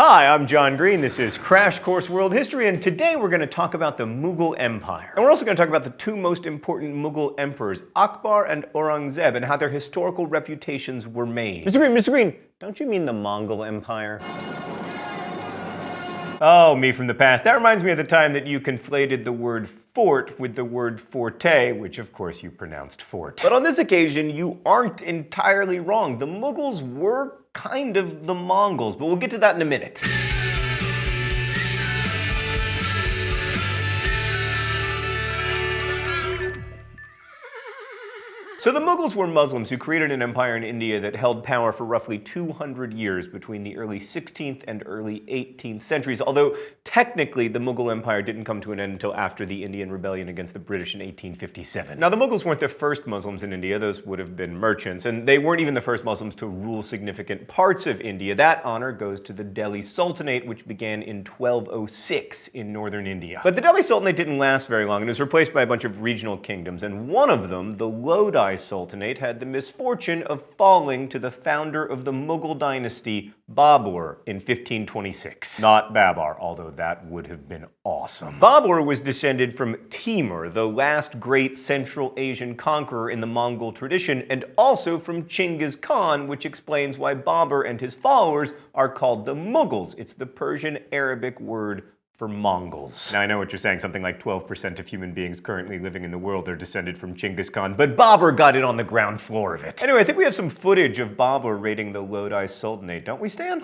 Hi, I'm John Green. This is Crash Course World History, and today we're going to talk about the Mughal Empire. And we're also going to talk about the two most important Mughal emperors, Akbar and Aurangzeb, and how their historical reputations were made. Mr. Green, don't you mean the Mongol Empire? Oh, me from the past. That reminds me of the time that you conflated the word fort with the word forte, which of course you pronounced fort. But on this occasion, you aren't entirely wrong. The Mughals were kind of the Mongols, but we'll get to that in a minute. So the Mughals were Muslims who created an empire in India that held power for roughly 200 years between the early 16th and early 18th centuries, although technically the Mughal Empire didn't come to an end until after the Indian Rebellion against the British in 1857. Now the Mughals weren't the first Muslims in India, those would have been merchants, and they weren't even the first Muslims to rule significant parts of India. That honor goes to the Delhi Sultanate, which began in 1206 in northern India. But the Delhi Sultanate didn't last very long, and it was replaced by a bunch of regional kingdoms, and one of them, the Lodi Sultanate, had the misfortune of falling to the founder of the Mughal dynasty, Babur, in 1526. Not Babar, although that would have been awesome. Babur was descended from Timur, the last great Central Asian conqueror in the Mongol tradition, and also from Chinggis Khan, which explains why Babur and his followers are called the Mughals. It's the Persian Arabic word for Mongols. Now I know what you're saying, something like 12% of human beings currently living in the world are descended from Chinggis Khan, but Babur got it on the ground floor of it. Anyway, I think we have some footage of Babur raiding the Lodi Sultanate, don't we, Stan?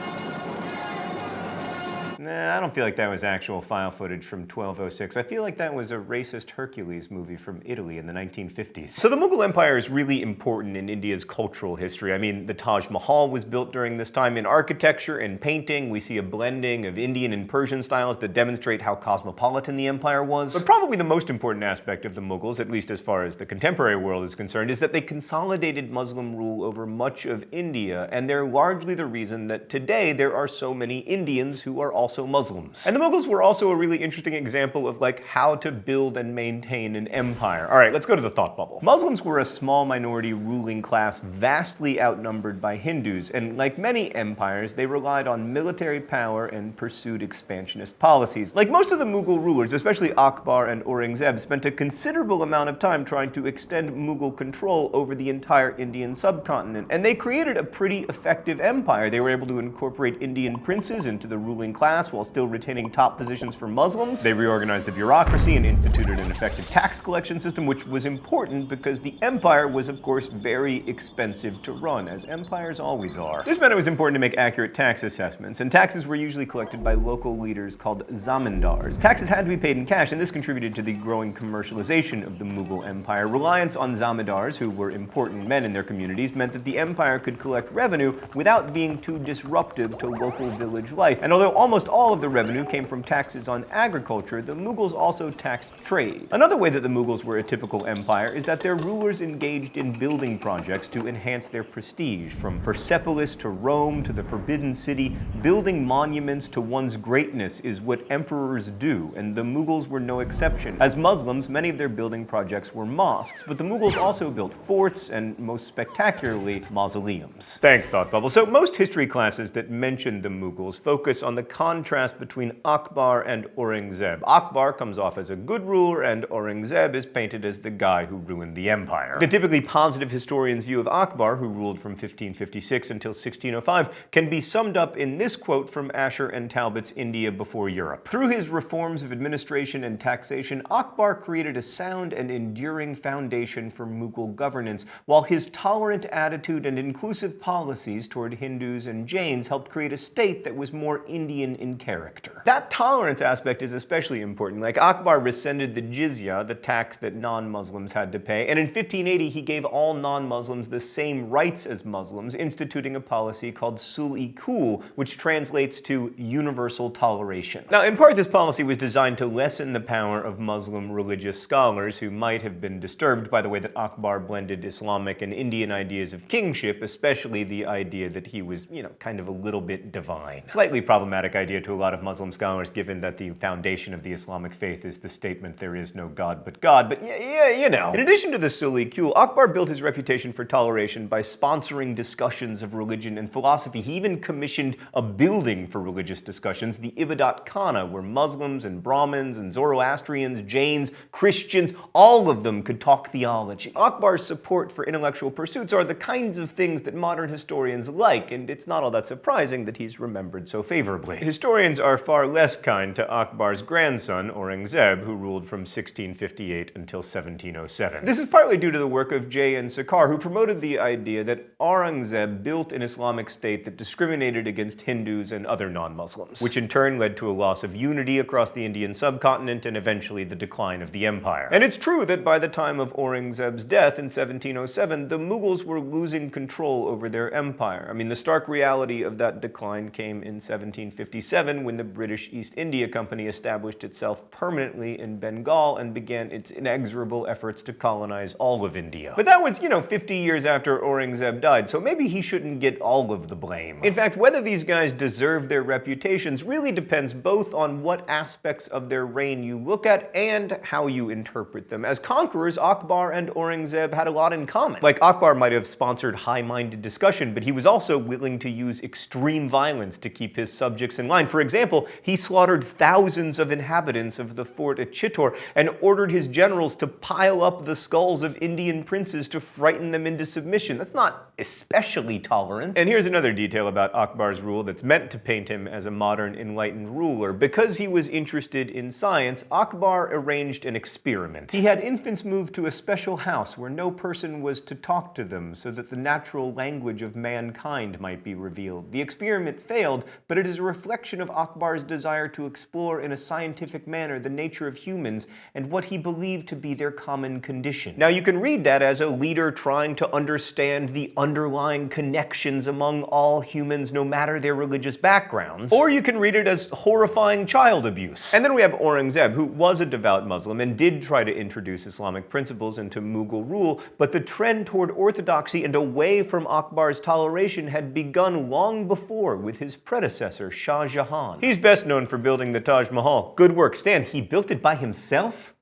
Nah, I don't feel like that was actual file footage from 1206. I feel like that was a racist Hercules movie from Italy in the 1950s. So the Mughal Empire is really important in India's cultural history. I mean, the Taj Mahal was built during this time. In architecture and painting, we see a blending of Indian and Persian styles that demonstrate how cosmopolitan the empire was. But probably the most important aspect of the Mughals, at least as far as the contemporary world is concerned, is that they consolidated Muslim rule over much of India, and they're largely the reason that today there are so many Indians who are also Muslims. And the Mughals were also a really interesting example of how to build and maintain an empire. All right, let's go to the thought bubble. Muslims were a small minority ruling class vastly outnumbered by Hindus, and like many empires, they relied on military power and pursued expansionist policies. Like most of the Mughal rulers, especially Akbar and Aurangzeb, spent a considerable amount of time trying to extend Mughal control over the entire Indian subcontinent, and they created a pretty effective empire. They were able to incorporate Indian princes into the ruling class while still retaining top positions for Muslims. They reorganized the bureaucracy and instituted an effective tax collection system, which was important because the empire was, of course, very expensive to run, as empires always are. This meant it was important to make accurate tax assessments, and taxes were usually collected by local leaders called zamindars. Taxes had to be paid in cash, and this contributed to the growing commercialization of the Mughal Empire. Reliance on zamindars, who were important men in their communities, meant that the empire could collect revenue without being too disruptive to local village life. And although almost all of the revenue came from taxes on agriculture, the Mughals also taxed trade. Another way that the Mughals were a typical empire is that their rulers engaged in building projects to enhance their prestige. From Persepolis to Rome to the Forbidden City, building monuments to one's greatness is what emperors do, and the Mughals were no exception. As Muslims, many of their building projects were mosques, but the Mughals also built forts and, most spectacularly, mausoleums. Thanks, Thought Bubble. So most history classes that mention the Mughals focus on the contrast between Akbar and Aurangzeb. Akbar comes off as a good ruler, and Aurangzeb is painted as the guy who ruined the empire. The typically positive historian's view of Akbar, who ruled from 1556 until 1605, can be summed up in this quote from Asher and Talbot's India Before Europe. Through his reforms of administration and taxation, Akbar created a sound and enduring foundation for Mughal governance, while his tolerant attitude and inclusive policies toward Hindus and Jains helped create a state that was more Indian in character. That tolerance aspect is especially important. Like, Akbar rescinded the jizya, the tax that non-Muslims had to pay, and in 1580 he gave all non-Muslims the same rights as Muslims, instituting a policy called sul-i-kul, which translates to universal toleration. Now, in part, this policy was designed to lessen the power of Muslim religious scholars who might have been disturbed by the way that Akbar blended Islamic and Indian ideas of kingship, especially the idea that he was, kind of a little bit divine. Slightly problematic idea idea to a lot of Muslim scholars, given that the foundation of the Islamic faith is the statement, "There is no God but God," but yeah, you know. In addition to the Suli Kul, Akbar built his reputation for toleration by sponsoring discussions of religion and philosophy. He even commissioned a building for religious discussions, the Ibadat Khana, where Muslims and Brahmins and Zoroastrians, Jains, Christians, all of them could talk theology. Akbar's support for intellectual pursuits are the kinds of things that modern historians like, and it's not all that surprising that he's remembered so favorably. Historians are far less kind to Akbar's grandson, Aurangzeb, who ruled from 1658 until 1707. This is partly due to the work of J.N. Sakar, who promoted the idea that Aurangzeb built an Islamic state that discriminated against Hindus and other non-Muslims, which in turn led to a loss of unity across the Indian subcontinent and eventually the decline of the empire. And it's true that by the time of Aurangzeb's death in 1707, the Mughals were losing control over their empire. I mean, the stark reality of that decline came in 1757 when the British East India Company established itself permanently in Bengal and began its inexorable efforts to colonize all of India. But that was, 50 years after Aurangzeb died, so maybe he shouldn't get all of the blame. In fact, whether these guys deserve their reputations really depends both on what aspects of their reign you look at and how you interpret them. As conquerors, Akbar and Aurangzeb had a lot in common. Like, Akbar might have sponsored high-minded discussion, but he was also willing to use extreme violence to keep his subjects in line. For example, he slaughtered thousands of inhabitants of the fort at Chittor and ordered his generals to pile up the skulls of Indian princes to frighten them into submission. That's not especially tolerant. And here's another detail about Akbar's rule that's meant to paint him as a modern enlightened ruler. Because he was interested in science, Akbar arranged an experiment. He had infants moved to a special house where no person was to talk to them so that the natural language of mankind might be revealed. The experiment failed, but it is a reflection of Akbar's desire to explore in a scientific manner the nature of humans and what he believed to be their common condition. Now, you can read that as a leader trying to understand the underlying connections among all humans, no matter their religious backgrounds, or you can read it as horrifying child abuse. And then we have Aurangzeb, who was a devout Muslim and did try to introduce Islamic principles into Mughal rule, but the trend toward orthodoxy and away from Akbar's toleration had begun long before with his predecessor, Shah Jahan. He's best known for building the Taj Mahal. Good work, Stan. He built it by himself?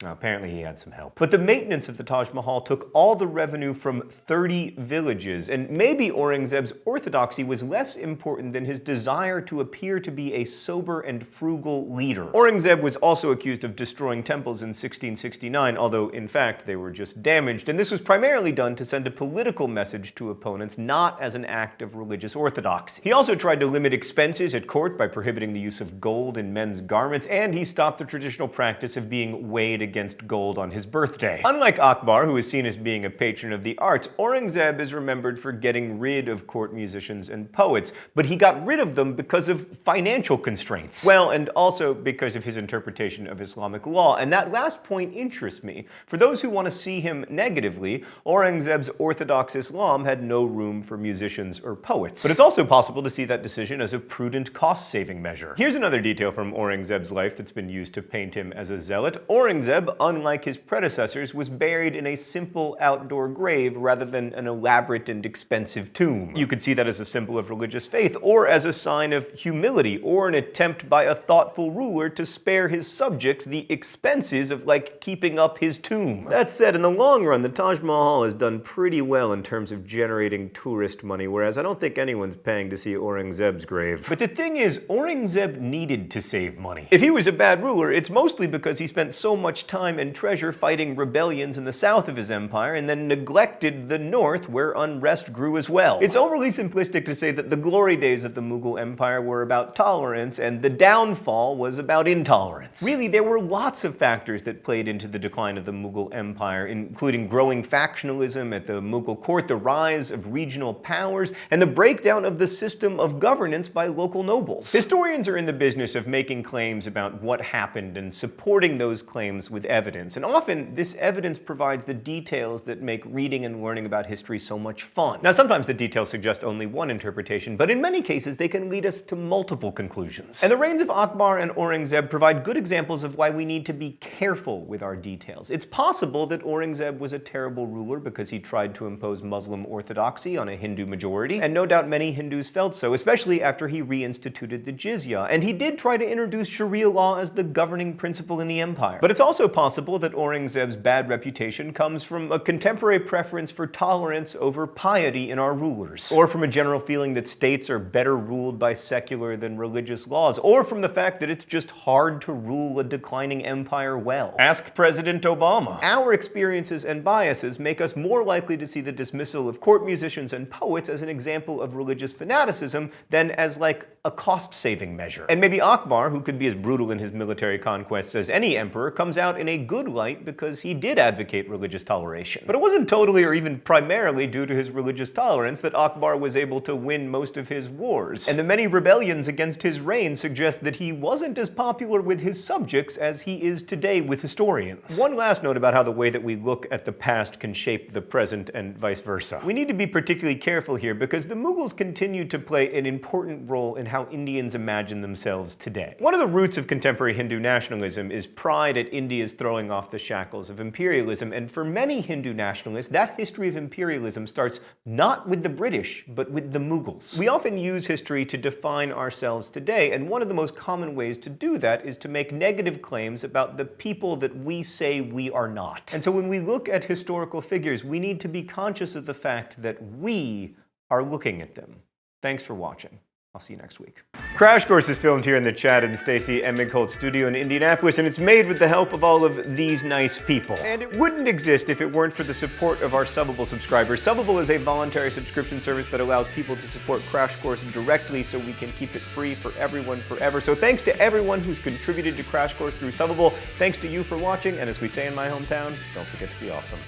Apparently he had some help. But the maintenance of the Taj Mahal took all the revenue from 30 villages, and maybe Aurangzeb's orthodoxy was less important than his desire to appear to be a sober and frugal leader. Aurangzeb was also accused of destroying temples in 1669, although in fact they were just damaged, and this was primarily done to send a political message to opponents, not as an act of religious orthodoxy. He also tried to limit expenses at court by prohibiting the use of gold in men's garments, and he stopped the traditional practice of being weighed against gold on his birthday. Unlike Akbar, who is seen as being a patron of the arts, Aurangzeb is remembered for getting rid of court musicians and poets, but he got rid of them because of financial constraints. Well, and also because of his interpretation of Islamic law, and that last point interests me. For those who want to see him negatively, Aurangzeb's orthodox Islam had no room for musicians or poets. But it's also possible to see that decision as a prudent cost-saving measure. Here's another detail from Aurangzeb's life that's been used to paint him as a zealot. Aurangzeb, unlike his predecessors, was buried in a simple outdoor grave rather than an elaborate and expensive tomb. You could see that as a symbol of religious faith, or as a sign of humility, or an attempt by a thoughtful ruler to spare his subjects the expenses of, keeping up his tomb. That said, in the long run, the Taj Mahal has done pretty well in terms of generating tourist money, whereas I don't think anyone's paying to see Aurangzeb's grave. But the thing is, Aurangzeb needed to save money. If he was a bad ruler, it's mostly because he spent so much time and treasure fighting rebellions in the south of his empire and then neglected the north, where unrest grew as well. It's overly simplistic to say that the glory days of the Mughal Empire were about tolerance and the downfall was about intolerance. Really, there were lots of factors that played into the decline of the Mughal Empire, including growing factionalism at the Mughal court, the rise of regional powers, and the breakdown of the system of governance by local nobles. Historians are in the business of making claims about what happened and supporting those claims with with evidence, and often this evidence provides the details that make reading and learning about history so much fun. Now, sometimes the details suggest only one interpretation, but in many cases they can lead us to multiple conclusions. And the reigns of Akbar and Aurangzeb provide good examples of why we need to be careful with our details. It's possible that Aurangzeb was a terrible ruler because he tried to impose Muslim orthodoxy on a Hindu majority, and no doubt many Hindus felt so, especially after he reinstituted the jizya. And he did try to introduce Sharia law as the governing principle in the empire. But it's also possible that Aurangzeb's bad reputation comes from a contemporary preference for tolerance over piety in our rulers, or from a general feeling that states are better ruled by secular than religious laws, or from the fact that it's just hard to rule a declining empire well. Ask President Obama. Our experiences and biases make us more likely to see the dismissal of court musicians and poets as an example of religious fanaticism than as like a cost-saving measure. And maybe Akbar, who could be as brutal in his military conquests as any emperor, comes out in a good light because he did advocate religious toleration. But it wasn't totally or even primarily due to his religious tolerance that Akbar was able to win most of his wars. And the many rebellions against his reign suggest that he wasn't as popular with his subjects as he is today with historians. One last note about how the way that we look at the past can shape the present and vice versa. We need to be particularly careful here because the Mughals continue to play an important role in how Indians imagine themselves today. One of the roots of contemporary Hindu nationalism is pride at India's throwing off the shackles of imperialism, and for many Hindu nationalists, that history of imperialism starts not with the British, but with the Mughals. We often use history to define ourselves today, and one of the most common ways to do that is to make negative claims about the people that we say we are not. And so when we look at historical figures, we need to be conscious of the fact that we are looking at them. Thanks for watching. I'll see you next week. Crash Course is filmed here in the Chad and Stacy Emigholt studio in Indianapolis, and it's made with the help of all of these nice people. And it wouldn't exist if it weren't for the support of our Subbable subscribers. Subbable is a voluntary subscription service that allows people to support Crash Course directly so we can keep it free for everyone forever. So thanks to everyone who's contributed to Crash Course through Subbable. Thanks to you for watching, and as we say in my hometown, don't forget to be awesome.